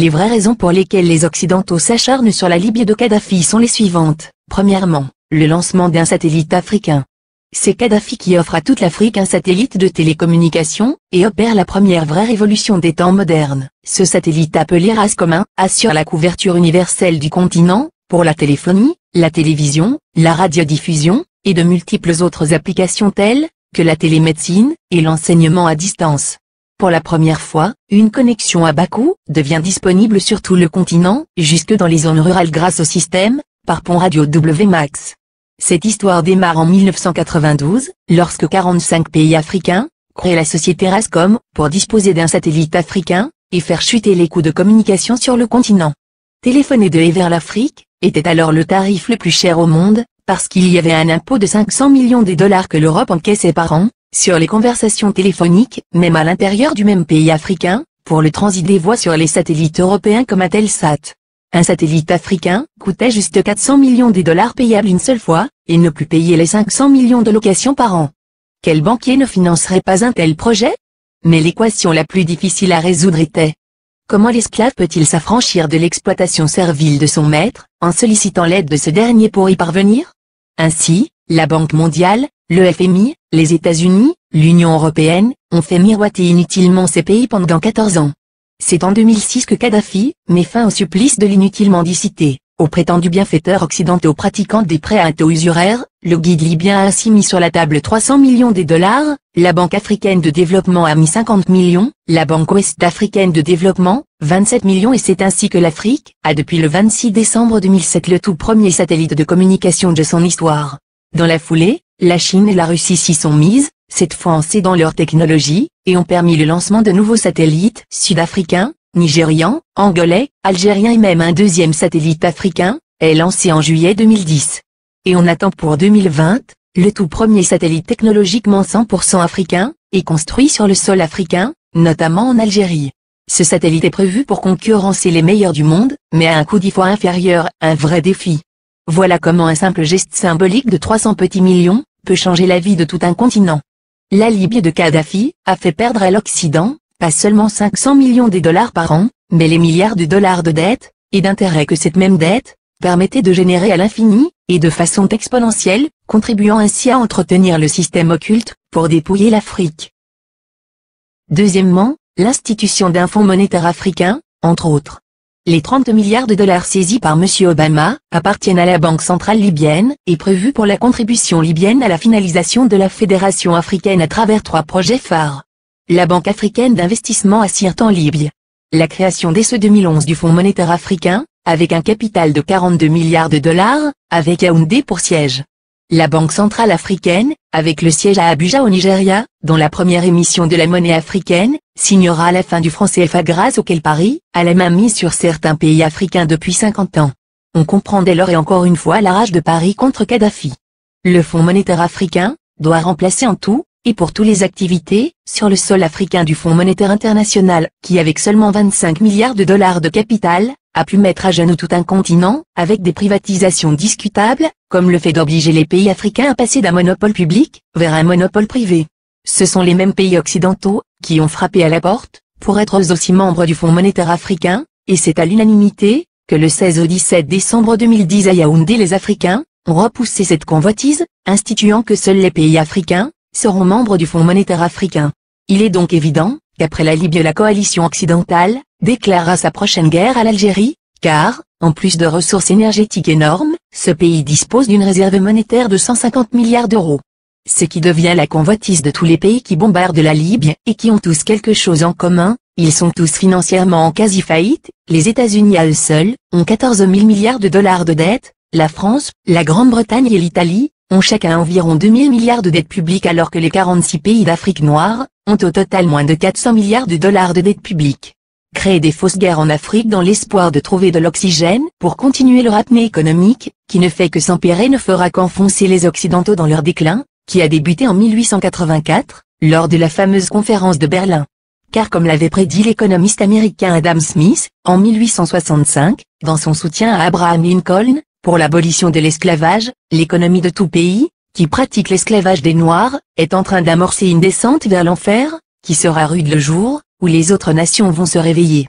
Les vraies raisons pour lesquelles les Occidentaux s'acharnent sur la Libye de Kadhafi sont les suivantes. Premièrement, le lancement d'un satellite africain. C'est Kadhafi qui offre à toute l'Afrique un satellite de télécommunication, et opère la première vraie révolution des temps modernes. Ce satellite appelé RASCOM 1 assure la couverture universelle du continent, pour la téléphonie, la télévision, la radiodiffusion, et de multiples autres applications telles que la télémédecine et l'enseignement à distance. Pour la première fois, une connexion à bas coût devient disponible sur tout le continent, jusque dans les zones rurales grâce au système, par pont radio WMAX. Cette histoire démarre en 1992, lorsque 45 pays africains créent la société RASCOM pour disposer d'un satellite africain et faire chuter les coûts de communication sur le continent. Téléphoner de et vers l'Afrique était alors le tarif le plus cher au monde, parce qu'il y avait un impôt de 500 millions de dollars que l'Europe encaissait par an sur les conversations téléphoniques, même à l'intérieur du même pays africain, pour le transit des voix sur les satellites européens comme Intelsat. Un satellite africain coûtait juste 400 millions de dollars payables une seule fois, et ne plus payer les 500 millions de locations par an. Quel banquier ne financerait pas un tel projet? Mais l'équation la plus difficile à résoudre était: comment l'esclave peut-il s'affranchir de l'exploitation servile de son maître, en sollicitant l'aide de ce dernier pour y parvenir? Ainsi, la Banque mondiale, le FMI, les États-Unis, l'Union européenne, ont fait miroiter inutilement ces pays pendant 14 ans. C'est en 2006 que Kadhafi met fin au supplice de l'inutile mendicité. Aux prétendus bienfaiteurs occidentaux pratiquant des prêts à taux usuraires, le guide libyen a ainsi mis sur la table 300 millions de dollars, la Banque africaine de développement a mis 50 millions, la Banque ouest-africaine de développement, 27 millions, et c'est ainsi que l'Afrique a depuis le 26 décembre 2007 le tout premier satellite de communication de son histoire. Dans la foulée, la Chine et la Russie s'y sont mises, cette fois en cédant leur technologie, et ont permis le lancement de nouveaux satellites sud-africains, nigérians, angolais, algériens, et même un deuxième satellite africain, est lancé en juillet 2010. Et on attend pour 2020, le tout premier satellite technologiquement 100% africain, et construit sur le sol africain, notamment en Algérie. Ce satellite est prévu pour concurrencer les meilleurs du monde, mais à un coût 10 fois inférieur, un vrai défi. Voilà comment un simple geste symbolique de 300 petits millions peut changer la vie de tout un continent. La Libye de Kadhafi a fait perdre à l'Occident, pas seulement 500 millions de dollars par an, mais les milliards de dollars de dettes, et d'intérêts que cette même dette permettait de générer à l'infini, et de façon exponentielle, contribuant ainsi à entretenir le système occulte, pour dépouiller l'Afrique. Deuxièmement, l'institution d'un fonds monétaire africain, entre autres. Les 30 milliards de dollars saisis par M. Obama appartiennent à la Banque centrale libyenne, et prévus pour la contribution libyenne à la finalisation de la Fédération africaine à travers 3 projets phares. La Banque africaine d'investissement à Sirte en Libye. La création dès ce 2011 du Fonds monétaire africain, avec un capital de 42 milliards de dollars, avec Yaoundé pour siège. La Banque centrale africaine, avec le siège à Abuja au Nigeria, dont la première émission de la monnaie africaine, signera à la fin du franc CFA grâce auquel Paris a la main mise sur certains pays africains depuis 50 ans. On comprend dès lors et encore une fois la rage de Paris contre Kadhafi. Le Fonds monétaire africain doit remplacer en tout, et pour toutes les activités, sur le sol africain du Fonds monétaire international, qui avec seulement 25 milliards de dollars de capital, a pu mettre à genoux tout un continent, avec des privatisations discutables, comme le fait d'obliger les pays africains à passer d'un monopole public vers un monopole privé. Ce sont les mêmes pays occidentaux qui ont frappé à la porte, pour être eux aussi membres du Fonds monétaire africain, et c'est à l'unanimité que le 16 au 17 décembre 2010 à Yaoundé les Africains ont repoussé cette convoitise, instituant que seuls les pays africains seront membres du Fonds monétaire africain. Il est donc évident qu'après la Libye la coalition occidentale déclarera sa prochaine guerre à l'Algérie, car, en plus de ressources énergétiques énormes, ce pays dispose d'une réserve monétaire de 150 milliards d'euros. Ce qui devient la convoitise de tous les pays qui bombardent la Libye et qui ont tous quelque chose en commun, ils sont tous financièrement en quasi-faillite. Les États-Unis à eux seuls ont 14 000 milliards de dollars de dettes, la France, la Grande-Bretagne et l'Italie ont chacun environ 2 000 milliards de dettes publiques alors que les 46 pays d'Afrique noire ont au total moins de 400 milliards de dollars de dettes publiques. Créer des fausses guerres en Afrique dans l'espoir de trouver de l'oxygène pour continuer leur apnée économique, qui ne fait que s'empirer, ne fera qu'enfoncer les Occidentaux dans leur déclin, qui a débuté en 1884, lors de la fameuse conférence de Berlin. Car comme l'avait prédit l'économiste américain Adam Smith, en 1865, dans son soutien à Abraham Lincoln, pour l'abolition de l'esclavage, l'économie de tout pays, qui pratique l'esclavage des Noirs, est en train d'amorcer une descente vers l'enfer, qui sera rude le jour où les autres nations vont se réveiller.